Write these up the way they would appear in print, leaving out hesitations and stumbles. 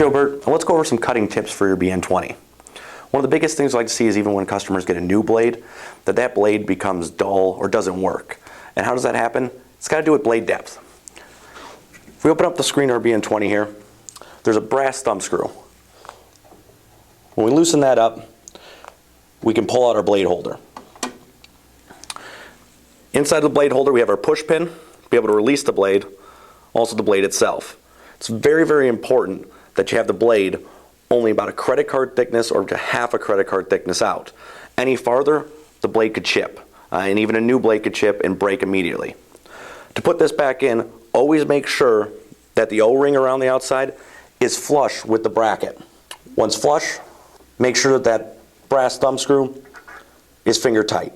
Joe Burt, and let's go over some cutting tips for your BN-20. One of the biggest things I like to see is even when customers get a new blade, that blade becomes dull or doesn't work. And how does that happen? It's got to do with blade depth. If we open up the screen of our BN-20 here, there's a brass thumb screw. When we loosen that up, we can pull out our blade holder. Inside the blade holder we have our push pin to be able to release the blade, also the blade itself. It's very, very important that you have the blade only about a credit card thickness or to half a credit card thickness out. Any farther, the blade could chip, and even a new blade could chip and break immediately. To put this back in, always make sure that the O-ring around the outside is flush with the bracket. Once flush, make sure that brass thumb screw is finger tight.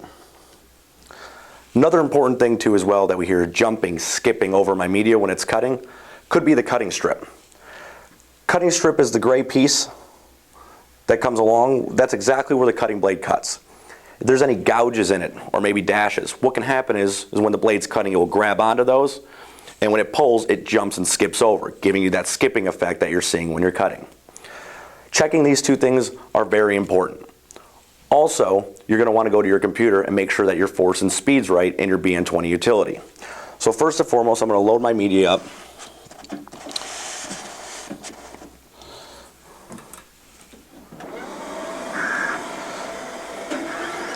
Another important thing too as well that we hear jumping, skipping over my media when it's cutting could be the cutting strip. Cutting strip is the gray piece that comes along. That's exactly where the cutting blade cuts. If there's any gouges in it or maybe dashes, what can happen is when the blade's cutting, it will grab onto those, and when it pulls, it jumps and skips over, giving you that skipping effect that you're seeing when you're cutting. Checking these two things are very important. Also, you're going to want to go to your computer and make sure that your force and speed's right in your BN-20 utility. So first and foremost, I'm going to load my media up.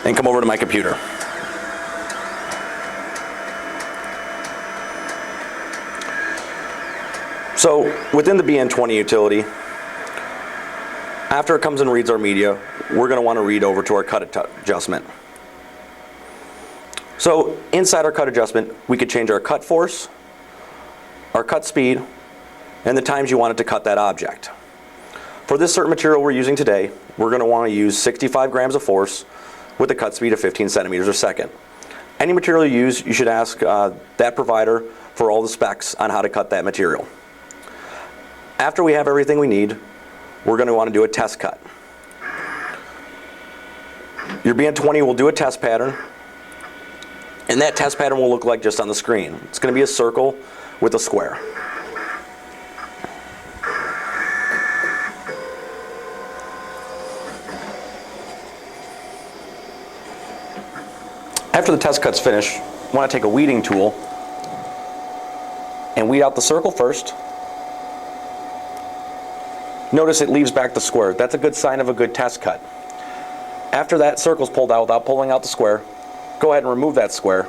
And come over to my computer. So within the BN-20 utility, after it comes and reads our media, we're going to want to read over to our cut adjustment. So inside our cut adjustment, we could change our cut force, our cut speed, and the times you want it to cut that object. For this certain material we're using today, we're going to want to use 65 grams of force with a cut speed of 15 centimeters a second. Any material you use, you should ask that provider for all the specs on how to cut that material. After we have everything we need, we're going to want to do a test cut. Your BN-20 will do a test pattern, and that test pattern will look like just on the screen. It's going to be a circle with a square. After the test cut's finished, you want to take a weeding tool and weed out the circle first. Notice it leaves back the square. That's a good sign of a good test cut. After that circle's pulled out without pulling out the square, go ahead and remove that square.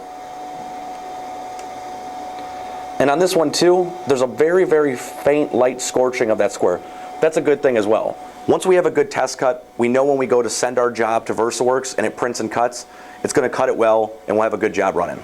And on this one too, there's a very, very faint light scorching of that square. That's a good thing as well. Once we have a good test cut, we know when we go to send our job to VersaWorks and it prints and cuts, it's going to cut it well and we'll have a good job running.